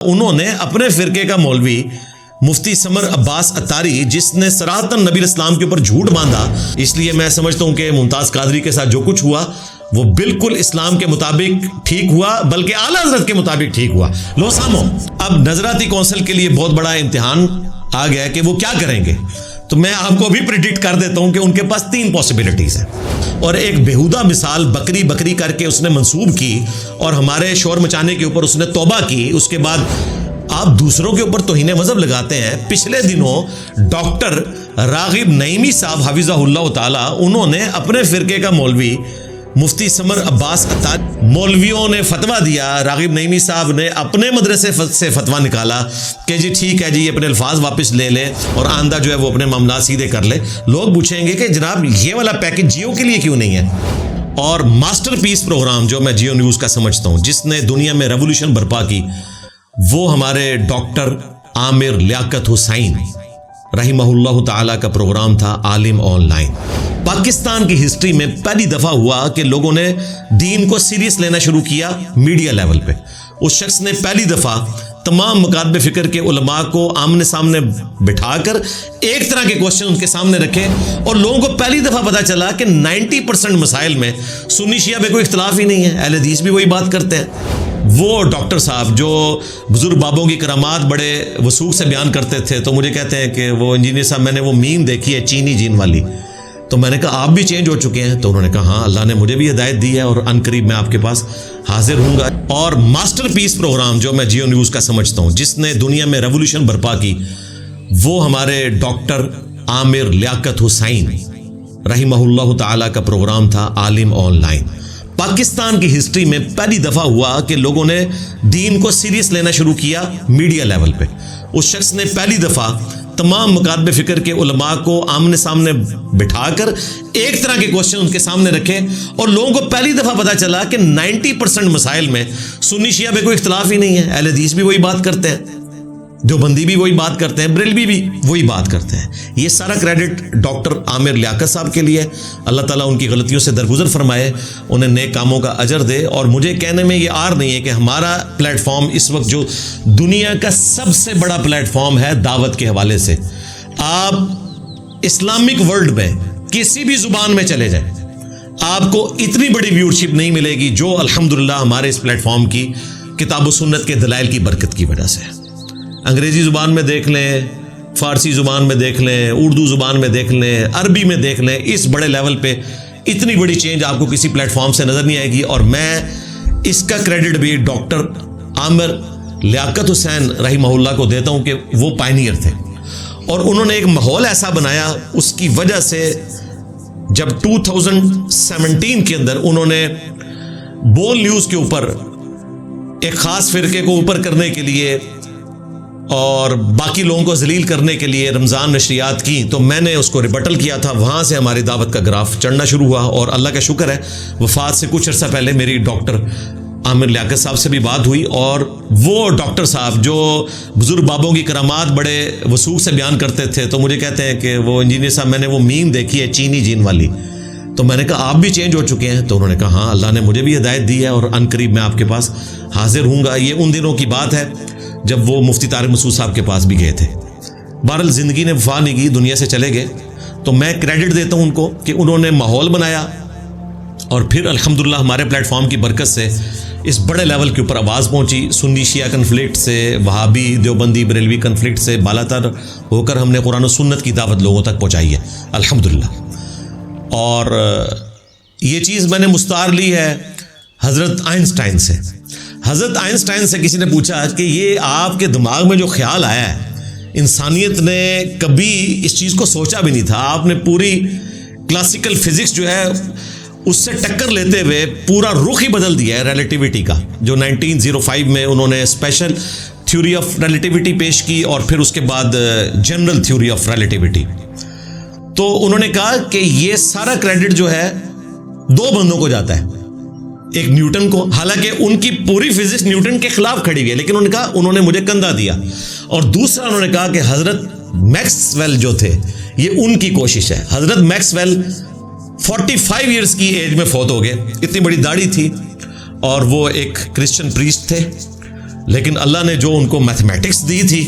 उन्होंने अपने फिरके का मौलवी मुफ्ती समर अब्बास अत्तारी, जिसने सराहतन नबी इस्लाम के ऊपर झूठ बांधा, इसलिए मैं समझता हूं कि मुमताज कादरी के साथ जो कुछ हुआ वो बिल्कुल इस्लाम के मुताबिक ठीक हुआ, बल्कि आला हज़रत के मुताबिक ठीक हुआ। लो सामो, अब नजराती कौंसिल के लिए बहुत बड़ा इम्तिहान आ गया कि वो क्या करेंगे। तो मैं आपको अभी प्रिडिक्ट कर देता हूं कि उनके पास 3 पॉसिबिलिटीज हैं। और एक बेहुदा मिसाल बकरी बकरी करके उसने मंसूब की और हमारे शोर मचाने के ऊपर उसने तौबा की। उसके बाद आप दूसरों के ऊपर तौहीन मजहब लगाते हैं। पिछले दिनों डॉक्टर रागिब नईमी साहब हफिज़हुल्लाह ताला, उन्होंने अपने फिरके का मौलवी मुफ्ती समर अब्बास अत्तारी, मौलवियों ने फतवा दिया। रागिब नईमी साहब ने अपने मदरसे से फतवा निकाला कि जी ठीक है जी, अपने अल्फाज वापस ले ले और आंदा जो है वो अपने मामला सीधे कर ले। लोग पूछेंगे कि जनाब ये वाला पैकेज जियो के लिए क्यों नहीं है। और मास्टरपीस प्रोग्राम जो मैं जियो न्यूज़ का समझता हूँ, जिसने दुनिया में रेवोल्यूशन बर्पा की, वो हमारे डॉक्टर आमिर लियाकत हुसैन रहिमहुल्लाह ताला का प्रोग्राम था आलिम ऑनलाइन। पाकिस्तान की हिस्ट्री में पहली दफा हुआ कि लोगों ने दीन को सीरियस लेना शुरू किया मीडिया लेवल पे। उस शख्स ने पहली दफा तमाम मकातब फिक्र के उलमा को आमने सामने बिठाकर एक तरह के क्वेश्चन उनके सामने रखे और लोगों को पहली दफा पता चला कि 90% मसाइल में सुन्नी शिया में कोई इख्तलाफ ही नहीं है। अहले हदीस भी वही बात करते हैं। वो डॉक्टर साहब जो बुजुर्ग बाबों की करामात बड़े वसूख से बयान करते थे, तो मुझे कहते हैं कि वो इंजीनियर साहब, मैंने वो मीम देखी है चीनी जीन वाली। तो मैंने कहा आप भी चेंज हो चुके हैं? तो उन्होंने कहा हाँ, अल्लाह ने मुझे भी हिदायत दी है और अनकरीब मैं आपके पास हाजिर हूँगा। और मास्टरपीस प्रोग्राम जो मैं जियो न्यूज़ का समझता हूँ, जिसने दुनिया में रेवोल्यूशन बर्पा की, वो हमारे डॉक्टर आमिर लियाकत हुसैन रहिमहुल्लाह ताला का प्रोग्राम था आलिम ऑनलाइन। पाकिस्तान की हिस्ट्री में पहली दफा हुआ कि लोगों ने दीन को सीरियस लेना शुरू किया मीडिया लेवल पे। उस शख्स ने पहली दफा तमाम मकातब फिक्र के उलमा को आमने सामने बिठाकर एक तरह के क्वेश्चन उनके सामने रखे और लोगों को पहली दफा पता चला कि 90% मसाइल में सुन्नी शिया में कोई इख्तलाफ ही नहीं है। अहले हदीस भी वही बात करते हैं, देवबंदी भी वही बात करते हैं, बरेलवी भी वही बात करते हैं। ये सारा क्रेडिट डॉक्टर आमिर लियाकत साहब के लिए। अल्लाह ताला उनकी गलतियों से दरगुजर फरमाए, उन्हें नेक कामों का अजर दे। और मुझे कहने में ये आर नहीं है कि हमारा प्लेटफॉर्म इस वक्त जो दुनिया का सबसे बड़ा प्लेटफॉर्म है दावत के हवाले से, आप इस्लामिक वर्ल्ड में किसी भी जुबान में चले जाए, आपको इतनी बड़ी व्यूअरशिप नहीं मिलेगी जो अल्हम्दुलिल्लाह हमारे इस प्लेटफॉर्म की किताब व सुन्नत के दलाइल की बरकत की वजह से। अंग्रेज़ी ज़ुबान में देख लें, फ़ारसी ज़ुबान में देख लें, उर्दू ज़ुबान में देख लें, अरबी में देख लें, इस बड़े लेवल पे इतनी बड़ी चेंज आपको किसी प्लेटफॉर्म से नज़र नहीं आएगी। और मैं इसका क्रेडिट भी डॉक्टर आमिर लियाकत हुसैन रहिमहुल्लाह को देता हूँ कि वो पायनियर थे और उन्होंने एक माहौल ऐसा बनाया। उसकी वजह से जब 2017 के अंदर उन्होंने बोल न्यूज़ के ऊपर एक ख़ास फ़िरके को ऊपर करने के लिए और बाकी लोगों को जलील करने के लिए रमज़ान नशरियात की, तो मैंने उसको रिबटल किया था। वहाँ से हमारी दावत का ग्राफ चढ़ना शुरू हुआ और अल्लाह का शुक्र है, वफ़ात से कुछ अर्सा पहले मेरी डॉक्टर आमिर लियाकत साहब से भी बात हुई और वो डॉक्टर साहब जो बुजुर्ग बाबों की करामात बड़े वसूख से बयान करते थे, तो मुझे कहते हैं कि वो इंजीनियर साहब, मैंने वो मीम देखी है चीनी जीन वाली। तो मैंने कहा आप भी चेंज हो चुके हैं? तो उन्होंने कहा हाँ, अल्लाह ने मुझे भी हिदायत दी है और अनकरीब मैं आपके पास हाजिर हूँगा। ये उन दिनों की बात है जब वो मुफ्ती तारिक मसूद साहब के पास भी गए थे। बहरहाल ज़िंदगी ने वफा नहीं की, दुनिया से चले गए। तो मैं क्रेडिट देता हूँ उनको कि उन्होंने माहौल बनाया और फिर अल्हम्दुलिल्लाह हमारे प्लेटफॉर्म की बरकत से इस बड़े लेवल के ऊपर आवाज़ पहुँची। सुन्नी शिया कन्फ्लिक्ट से, वहाबी देवबंदी बरेलवी कन्फ्लिक्ट से बालातर होकर हमने कुरान और सुन्नत की दावत लोगों तक पहुँचाई है अल्हम्दुलिल्लाह। और ये चीज़ मैंने मुस्तार ली है हज़रत आइंस्टाइन से। हज़रत आइंस्टाइन से किसी ने पूछा कि ये आपके दिमाग में जो ख्याल आया है, इंसानियत ने कभी इस चीज़ को सोचा भी नहीं था। आपने पूरी क्लासिकल फिज़िक्स जो है उससे टक्कर लेते हुए पूरा रुख ही बदल दिया है रिलेटिविटी का। जो 1905 में उन्होंने स्पेशल थ्योरी ऑफ रिलेटिविटी पेश की और फिर उसके बाद जनरल थ्योरी ऑफ रिलेटिविटी। तो उन्होंने कहा कि ये सारा क्रेडिट जो है 2 बंदों को जाता है। एक न्यूटन को, हालांकि उनकी पूरी फिजिक्स न्यूटन के खिलाफ खड़ी हुई है, लेकिन उन्होंने कहा उन्होंने मुझे कंधा दिया। और दूसरा उन्होंने कहा कि हजरत मैक्सवेल जो थे, ये उनकी कोशिश है। हजरत मैक्सवेल 45 ईयर्स की एज में फौत हो गए। इतनी बड़ी दाढ़ी थी और वो एक क्रिश्चियन प्रीस्ट थे, लेकिन अल्लाह ने जो उनको मैथमेटिक्स दी थी,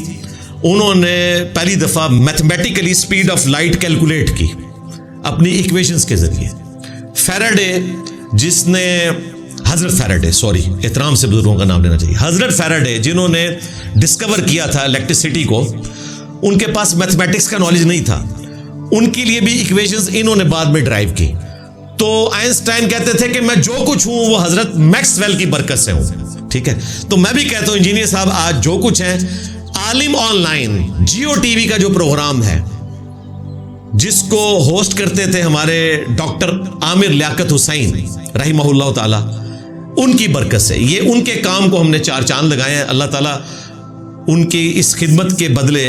उन्होंने पहली दफ़ा mathematically speed of light calculate की अपनी इक्वेशंस के जरिए। फैराडे, जिसने हजरत फैराडे, सॉरी एहतराम से बुजुर्गों का नाम लेना चाहिए, हजरत फैराडे जिन्होंने डिस्कवर किया था इलेक्ट्रिसिटी को, उनके पास मैथमेटिक्स का नॉलेज नहीं था। उनके लिए भी इक्वेशंस इन्होंने बाद में ड्राइव की। तो आइंस्टाइन कहते थे कि मैं जो कुछ हूं वो हजरत मैक्सवेल की बरकत से हूं। ठीक है, तो मैं भी कहता हूं इंजीनियर साहब, आज जो कुछ है, आलिम ऑनलाइन जियो टीवी का जो प्रोग्राम है, जिसको होस्ट करते थे हमारे डॉक्टर आमिर लियाकत हुसैन रहिमहुल्लाह ताला, उनकी बरकत से, ये उनके काम को हमने चार चांद लगाए हैं। अल्लाह ताला उनकी इस खिदमत के बदले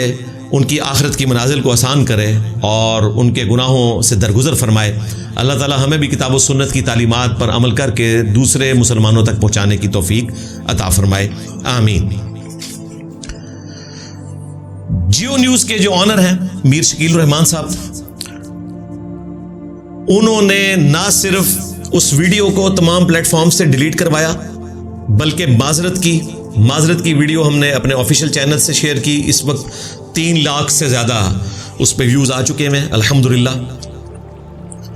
उनकी आखिरत की मनाजिल को आसान करे और उनके गुनाहों से दरगुजर फरमाए। अल्लाह ताला हमें भी किताब व सुन्नत की तालीमात पर अमल करके दूसरे मुसलमानों तक पहुंचाने की तौफीक अता फरमाए, आमीन। जियो न्यूज़ के जो ऑनर हैं मीर शकील रहमान साहब, उन्होंने ना सिर्फ उस वीडियो को तमाम प्लेटफॉर्म से डिलीट करवाया, बल्कि माजरत की वीडियो हमने अपने ऑफिशियल चैनल से शेयर की। इस वक्त 3 लाख से ज़्यादा उस पर व्यूज़ आ चुके हैं अल्हम्दुलिल्लाह।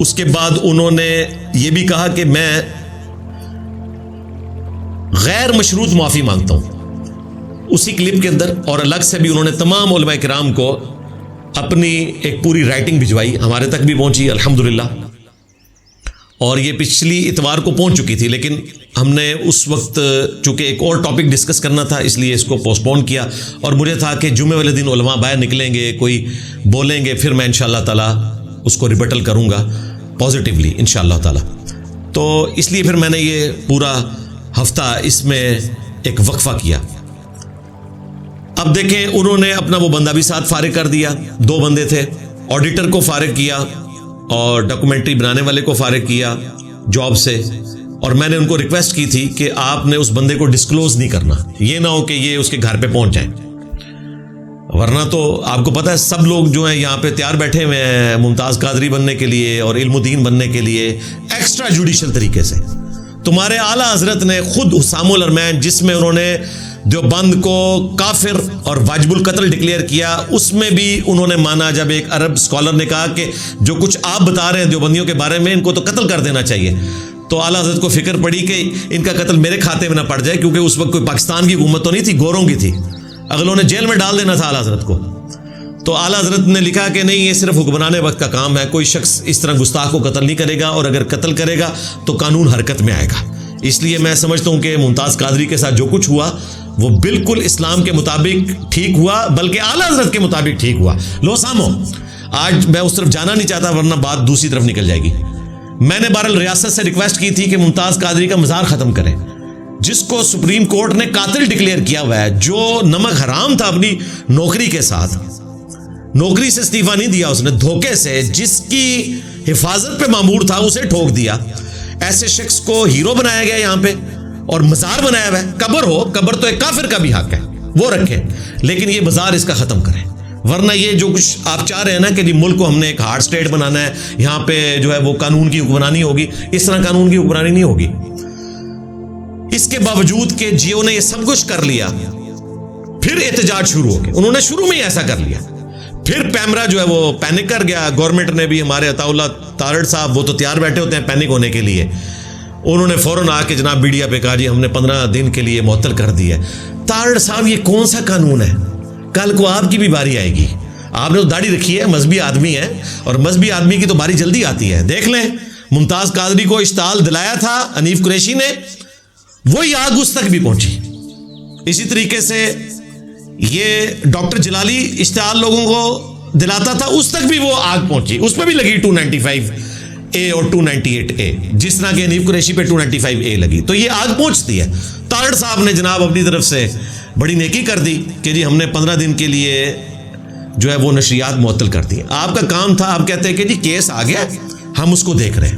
उसके बाद उन्होंने ये भी कहा कि मैं गैर मशरूत माफ़ी मांगता हूँ उसी क्लिप के अंदर, और अलग से भी उन्होंने तमाम उलमा किराम को अपनी एक पूरी राइटिंग भिजवाई, हमारे तक भी पहुंची अल्हम्दुलिल्लाह, और ये पिछली इतवार को पहुंच चुकी थी। लेकिन हमने उस वक्त चूंकि एक और टॉपिक डिस्कस करना था, इसलिए इसको पोस्टपोन किया, और मुझे था कि जुमे वाले दिन उलमा बाहर निकलेंगे, कोई बोलेंगे, फिर मैं इंशाअल्लाह ताला उसको रिबटल करूँगा पॉजिटिवली इंशाअल्लाह ताला। तो इसलिए फिर मैंने ये पूरा हफ्ता इसमें एक वक्फा किया। अब देखें, उन्होंने अपना वो बंदा भी साथ फारिग कर दिया, 2 बंदे थे, ऑडिटर को फारिग किया और डॉक्यूमेंट्री बनाने वाले को फारिग किया जॉब से, और मैंने उनको रिक्वेस्ट की थी कि आपने उस बंदे को डिस्क्लोज नहीं करना, ये ना हो कि ये उसके घर पे पहुंच जाए, वरना तो आपको पता है सब लोग जो हैं यहाँ पे तैयार बैठे हुए हैं मुमताज़ कादरी बनने के लिए और इल्मुद्दीन बनने के लिए एक्स्ट्रा जुडिशल तरीके से। तुम्हारे आला हजरत ने खुद हुसामुल अरमैन, जिसमें उन्होंने देवबंद को काफिर और वाजिबुल कत्ल डिक्लेयर किया, उसमें भी उन्होंने माना जब एक अरब स्कॉलर ने कहा कि जो कुछ आप बता रहे हैं देवबंदियों के बारे में, इनको तो कत्ल कर देना चाहिए। तो आला हज़रत को फिक्र पड़ी कि इनका कत्ल मेरे खाते में ना पड़ जाए, क्योंकि उस वक्त कोई पाकिस्तान की हुकूमत तो नहीं थी, गोरों की थी, अगलों ने जेल में डाल देना था आला हज़रत को। तो आला हज़रत ने लिखा कि नहीं, ये सिर्फ हुक्मराने वक्त का काम है, कोई शख्स इस तरह गुस्ताख को कत्ल नहीं करेगा, और अगर कत्ल करेगा तो कानून हरकत में आएगा। इसलिए मैं समझता हूँ कि मुमताज़ कादरी के साथ जो कुछ हुआ वो बिल्कुल इस्लाम के मुताबिक ठीक हुआ, बल्कि आला हज़रत के मुताबिक ठीक हुआ। लो सामो, आज मैं उस तरफ जाना नहीं चाहता, वरना बात दूसरी तरफ निकल जाएगी। मैंने बहरहाल रियासत से रिक्वेस्ट की थी कि मुमताज़ कादरी का मज़ार ख़त्म करें, जिसको सुप्रीम कोर्ट ने कातिल डिक्लेयर किया हुआ है, जो नमक हराम था अपनी नौकरी के साथ, नौकरी से इस्तीफा नहीं दिया उसने, धोखे से, जिसकी हिफाजत पे मामूर था उसे ठोक दिया। ऐसे शख्स को हीरो बनाया गया यहाँ पे, और मज़ार बनाया हुआ है। कब्र हो, कब्र तो एक काफिर का भी हक है, वो रखें, लेकिन ये मज़ार इसका ख़त्म करें, वरना ये जो कुछ आप चाह रहे हैं ना कि मुल्क को हमने एक हार्ड स्टेट बनाना है, यहाँ पे जो है वो कानून की हुक्मरानी होगी, इस तरह कानून की हुक्मरानी नहीं होगी। इसके बावजूद कि जियो ने ये सब कुछ कर लिया, फिर एहतजाज शुरू हो गए। उन्होंने शुरू में ही ऐसा कर लिया, फिर पैमरा जो है वो पैनिक कर गया। गवर्नमेंट ने भी, हमारे अताउल्लाह तारड़ साहब, वो तो तैयार बैठे होते हैं पैनिक होने के लिए, उन्होंने फौरन आके जनाब मीडिया पे कहा जी हमने 15 दिन के लिए मुअत्तल कर दिया। तारड़ साहब, ये कौन सा कानून है? कल को आपकी भी बारी आएगी, आपने तो दाढ़ी रखी है, मजहबी आदमी है, और मजहबी आदमी की तो बारी जल्दी आती है। देख लें, मुमताज़ कादरी को इश्ताल दिलाया था हनीफ कुरैशी ने, वही आग उस तक भी पहुंची। इसी तरीके से ये डॉक्टर जलाली इश्ताल लोगों को दिलाता था, उस तक भी वो आग पहुंची, उस पर भी लगी 295A और 298A, जिस तरह के हनीफ कुरैशी पे 295A लगी। तो ये आग पहुंचती है। तारड़ साहब ने जनाब अपनी तरफ से बड़ी नेकी कर दी कि जी हमने 15 दिन के लिए जो है वो नशरियात मुअत्तल कर दी। आपका काम था, आप कहते हैं कि जी केस आ गया, हम उसको देख रहे हैं।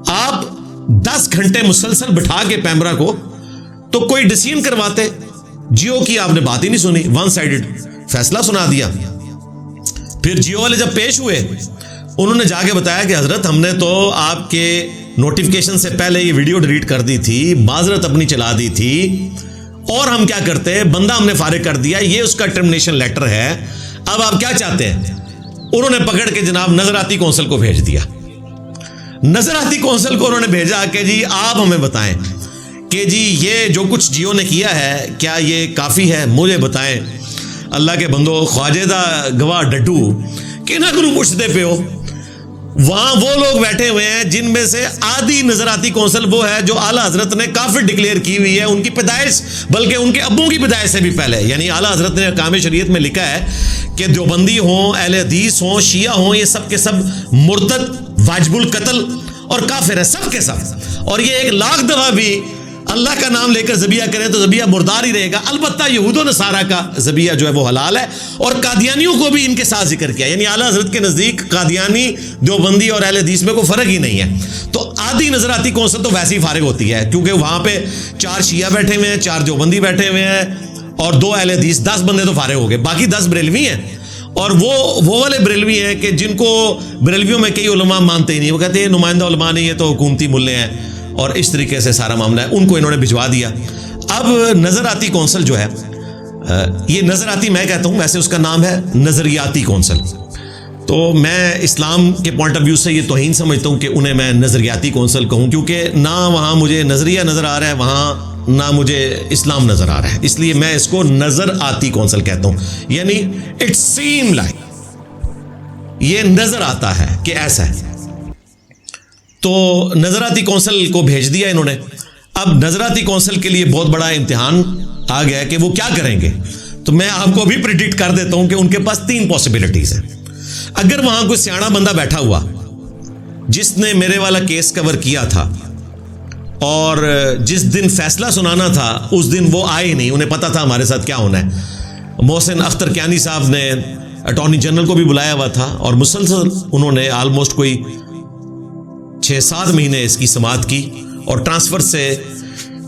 आप 10 घंटे मुसलसल बिठा के पैमरा को तो कोई डिसीजन करवाते, जियो की आपने बात ही नहीं सुनी, वन साइडेड फैसला सुना दिया। फिर जियो वाले जब पेश हुए, उन्होंने जाके बताया कि हजरत हमने तो आपके नोटिफिकेशन से पहले ये वीडियो डिलीट कर दी थी, माजरत अपनी चला दी थी, और हम क्या करते हैं, बंदा हमने फारिग कर दिया, ये उसका टर्मिनेशन लेटर है, अब आप क्या चाहते हैं? उन्होंने पकड़ के जनाब नजराती कौंसिल को भेज दिया। नजराती कौंसिल को उन्होंने भेजा कि जी आप हमें बताएं कि जी ये जो कुछ जियो ने किया है क्या ये काफ़ी है, मुझे बताएं। अल्लाह के बंदो, ख्वाजेदा गवाह डड्डू कि ना गुरु पुछते पे हो, वहां वो लोग बैठे हुए हैं जिनमें से आधी नजराती कौंसिल वो है जो आला हजरत ने काफिर डिक्लेयर की हुई है, उनकी पैदाइश बल्कि उनके अब्बों की पैदाइश से भी पहले। यानी आला हजरत ने अहकाम शरीयत में लिखा है कि देवबंदी हों, अहले हदीस हों, शिया हों, ये सब के सब मुर्तद, वाजिबुल कत्ल और काफिर है, सब के सब। और ये 1,00,000 दफा भी अल्लाह का नाम लेकर जबिया करें तो जबिया मुर्दार ही रहेगा। अलबत्ता यहूदो नसारा का जबिया जो है वो हलाल है। और कादियानियों को भी इनके साथ जिक्र किया, यानी आला हजरत के नजदीक कादियानी, देवबंदी और अहले हदीस में कोई फर्क ही नहीं है। तो आधी नजराती कौंसिल तो वैसे ही फारिग होती है, क्योंकि वहां पे 4 शिया बैठे हुए हैं, 4 देवबंदी बैठे हुए हैं और 2 अहले हदीस, 10 बंदे तो फारिग हो गए, बाकी 10 बरेलवी हैं। और वो वाले बरेलवी हैं कि जिनको बरेलवियों में कई उलमा मानते ही नहीं, वो कहते हैं नुमाइंदा उलमा नहीं, ये तो हुकूमती मुल्ले हैं, और इस तरीके से सारा मामला है। उनको इन्होंने भिजवा दिया। अब नजराती कौंसिल जो है, ये नजराती मैं कहता हूं, वैसे उसका नाम है नजरियाती कौंसिल। तो मैं इस्लाम के पॉइंट ऑफ व्यू से ये तौहीन समझता हूं कि उन्हें मैं नजरियाती कौंसिल कहूं, क्योंकि ना वहां मुझे नजरिया नजर आ रहा है, वहां ना मुझे इस्लाम नजर आ रहा है, इसलिए मैं इसको नजर आती कौंसिल कहता हूं। यानी इट सीम लाइक, ये नजर आता है कि ऐसा है। तो नजराती कौंसिल को भेज दिया इन्होंने। अब नजराती कौंसिल के लिए बहुत बड़ा इम्तिहान आ गया कि वो क्या करेंगे। तो मैं आपको अभी प्रिडिक्ट कर देता हूं कि उनके पास 3 पॉसिबिलिटीज हैं। अगर वहां कोई सियाना बंदा बैठा हुआ जिसने मेरे वाला केस कवर किया था और जिस दिन फैसला सुनाना था उस दिन वो आए नहीं, उन्हें पता था हमारे साथ क्या होना है। मोहसिन अख्तर क्यानी साहब ने अटॉर्नी जनरल को भी बुलाया हुआ था और मुसलसल उन्होंने ऑलमोस्ट कोई 6-7 महीने इसकी समाअत की और ट्रांसफर से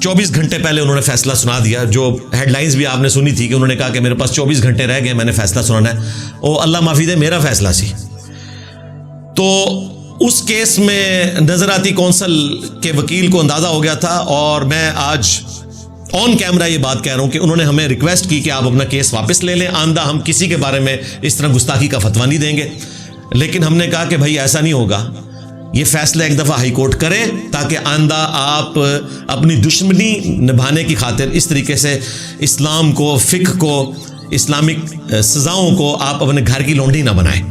24 घंटे पहले उन्होंने फैसला सुना दिया। जो हेडलाइंस भी आपने सुनी थी कि उन्होंने कहा कि मेरे पास 24 घंटे रह गए, मैंने फैसला सुनाना है। ओ अल्लाह माफी दे, मेरा फैसला सी। तो उस केस में नजराती कौंसिल के वकील को अंदाजा हो गया था और मैं आज ऑन कैमरा ये बात कह रहा हूं कि उन्होंने हमें रिक्वेस्ट की कि आप अपना केस वापस ले लें, आंदा हम किसी के बारे में इस तरह गुस्ताखी का फतवा नहीं देंगे। लेकिन हमने कहा कि भाई ऐसा नहीं होगा, ये फैसला एक दफ़ा हाई कोर्ट करे ताकि आंदा आप अपनी दुश्मनी निभाने की खातिर इस तरीके से इस्लाम को, फ़िक़्ह को, इस्लामिक सज़ाओं को आप अपने घर की लौंडी ना बनाएं।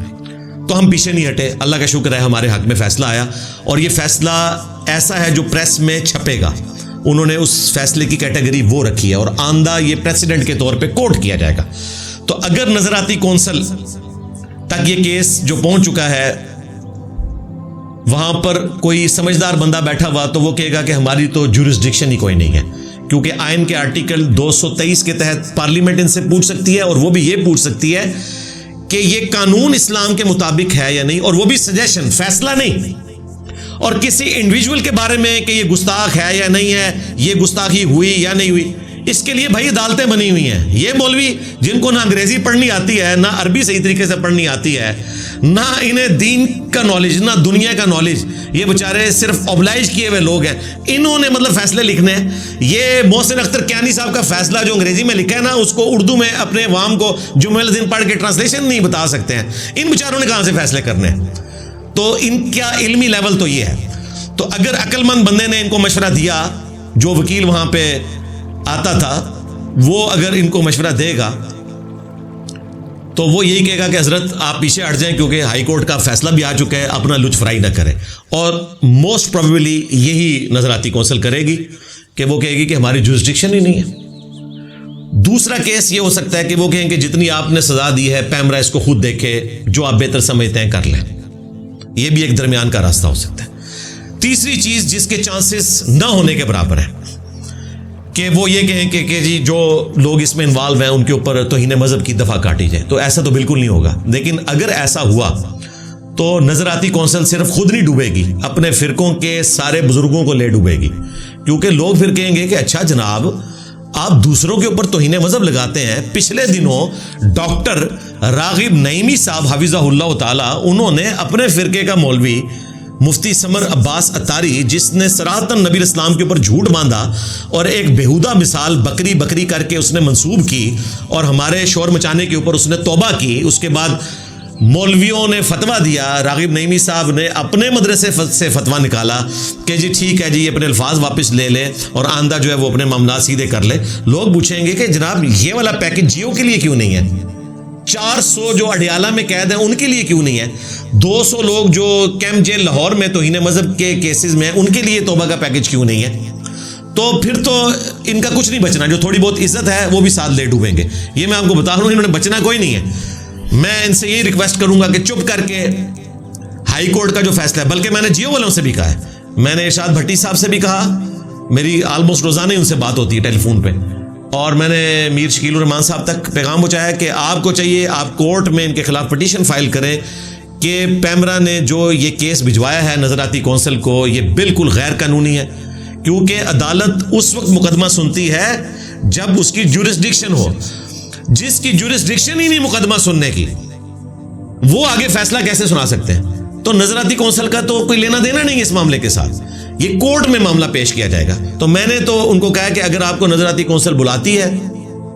तो हम पीछे नहीं हटे, अल्लाह का शुक्र है हमारे हक में फ़ैसला आया और ये फ़ैसला ऐसा है जो प्रेस में छपेगा। उन्होंने उस फैसले की कैटेगरी वो रखी है और आंदा ये प्रेसिडेंट के तौर पे कोर्ट किया जाएगा। तो अगर नजराती कौंसिल तक ये केस जो पहुंच चुका है, वहां पर कोई समझदार बंदा बैठा हुआ तो वो कहेगा कि हमारी तो जुरिस्डिक्शन ही कोई नहीं है, क्योंकि आइन के आर्टिकल 223 के तहत पार्लियामेंट इनसे पूछ सकती है और वो भी ये पूछ सकती है कि ये कानून इस्लाम के मुताबिक है या नहीं, और वो भी सजेशन, फैसला नहीं। और किसी इंडिविजुअल के बारे में कि ये गुस्ताख है या नहीं है, ये गुस्ताखी हुई या नहीं हुई, इसके लिए भाई अदालतें बनी हुई हैं। ये मौलवी जिनको ना अंग्रेजी पढ़नी आती है, ना अरबी सही तरीके से पढ़नी आती है, ना इन्हें दीन का नॉलेज, ना दुनिया का नॉलेज, ये बेचारे सिर्फ ऑब्लाइज किए हुए लोग हैं, इन्होंने मतलब फैसले लिखने हैं। ये मोहसिन अख्तर क्यानी साहब का फैसला जो अंग्रेजी में लिखा है ना, उसको उर्दू में अपने वाम को जुम्मे दिन पढ़ के ट्रांसलेशन नहीं बता सकते हैं। इन बेचारों ने कहां से फैसले करने हैं? तो इनका इल्मी लेवल तो ये है। तो अगर अक्लमंद बंदे ने इनको मशवरा दिया, जो वकील वहां पे आता था, वो अगर इनको मशवरा देगा तो वो यही कहेगा कि हजरत आप पीछे हट जाएं क्योंकि हाई कोर्ट का फैसला भी आ चुका है, अपना लुच फ्राई ना करें। और मोस्ट प्रोबेबली यही नजराती कौंसिल करेगी कि वो कहेगी कि हमारी जुरिस्डिक्शन ही नहीं है। दूसरा केस ये हो सकता है कि वो कहें कि जितनी आपने सजा दी है पैमरा इसको खुद देखे, जो आप बेहतर समझते हैं कर लें। यह भी एक दरमियान का रास्ता हो सकता है। तीसरी चीज जिसके चांसेस ना होने के बराबर है कि वो ये कहें कि जी जो लोग इसमें इन्वॉल्व हैं उनके ऊपर तौहीन मजहब की दफा काटी जाए। तो ऐसा तो बिल्कुल नहीं होगा। लेकिन अगर ऐसा हुआ तो नजराती कौंसिल सिर्फ खुद नहीं डूबेगी, अपने फिरकों के सारे बुजुर्गों को ले डूबेगी, क्योंकि लोग फिर कहेंगे कि अच्छा जनाब आप दूसरों के ऊपर तौहीन मजहब लगाते हैं। पिछले दिनों डॉक्टर रागिब नईमी साहब हाफिज़हुल्लाह ताला, उन्होंने अपने फिरके का मौलवी मुफ्ती समर अब्बास अतारी, जिसने सराहतन नबी इस्लाम के ऊपर झूठ बांधा और एक बेहुदा मिसाल बकरी बकरी करके उसने मंसूब की और हमारे शोर मचाने के ऊपर उसने तौबा की। उसके बाद मौलवियों ने फतवा दिया, रागिब नईमी साहब ने अपने मदरसे से फतवा निकाला कि जी ठीक है जी, ये अपने अल्फाज वापस ले ले और आंदा जो है वो अपने मामला सीधे कर ले। लोग पूछेंगे कि जनाब ये वाला पैकेज जियो के लिए क्यों नहीं है? 400 जो अडियाला में कैद हैं उनके लिए क्यों नहीं है? 200 लोग जो कैंप जेल लाहौर में तौहीन मजहब के केसेस में उनके लिए तौबा का पैकेज क्यों नहीं है? तो फिर तो इनका कुछ नहीं बचना, जो थोड़ी बहुत इज्जत है वो भी साथ ले डूबेंगे। ये मैं आपको बता रहा हूँ, इन्होंने बचना कोई नहीं है। मैं इनसे यही रिक्वेस्ट करूंगा कि चुप करके हाई कोर्ट का जो फैसला है, बल्कि मैंने जियो वालों से भी कहा है, मैंने इरशाद भट्टी साहब से भी कहा, मेरी ऑलमोस्ट रोजाना ही उनसे बात होती है टेलीफोन पे, और मैंने मीर शकील रहमान साहब तक पैगाम पहुंचाया कि आपको चाहिए आप कोर्ट में इनके खिलाफ पिटीशन फाइल करें कि पैमरा ने जो ये केस भिजवाया है नजराती कौंसिल को, ये बिल्कुल गैर कानूनी है, क्योंकि अदालत उस वक्त मुकदमा सुनती है जब उसकी जुरिस्डिक्शन हो। जिसकी जुरिस्डिक्शन ही नहीं मुकदमा सुनने की, वो आगे फैसला कैसे सुना सकते हैं? तो नजराती कौंसिल का तो कोई लेना देना नहीं इस मामले के साथ, ये कोर्ट में मामला पेश किया जाएगा। तो मैंने तो उनको कहा कि अगर आपको नजराती कौंसिल बुलाती है,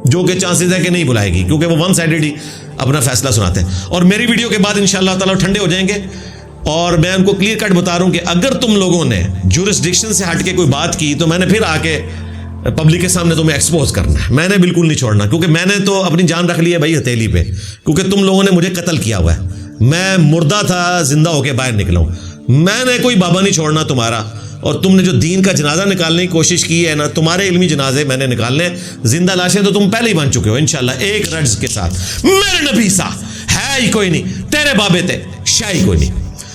जो कि चांसेस है कि नहीं बुलाएगी, क्योंकि वो वन साइडेड ही अपना फैसला सुनाते हैं, और मेरी वीडियो के बाद इंशाअल्लाह ताला ठंडे हो जाएंगे। और मैं उनको क्लियर कट बता रहा हूं कि अगर तुम लोगों ने जुरिस्डिक्शन से हट के कोई बात की तो मैंने फिर आके पब्लिक के सामने तुम्हें एक्सपोज करना है, मैंने बिल्कुल नहीं छोड़ना, क्योंकि मैंने तो अपनी जान रख ली है भाई हथेली पे, क्योंकि तुम लोगों ने मुझे कत्ल किया हुआ है। मैं मुर्दा था, जिंदा होके बाहर निकला हूं, मैंने कोई बाबा नहीं छोड़ना तुम्हारा। और तुमने जो दीन का जनाजा निकालने की कोशिश की है ना, तुम्हारे इल्मी जनाजे मैंने निकालने, जिंदा लाशें तो तुम पहले ही बन चुके हो इंशाल्लाह, एक रज्ज के साथ। मेरे नबी सा है ही कोई नहीं, तेरे बाबे थे शाही कोई नहीं।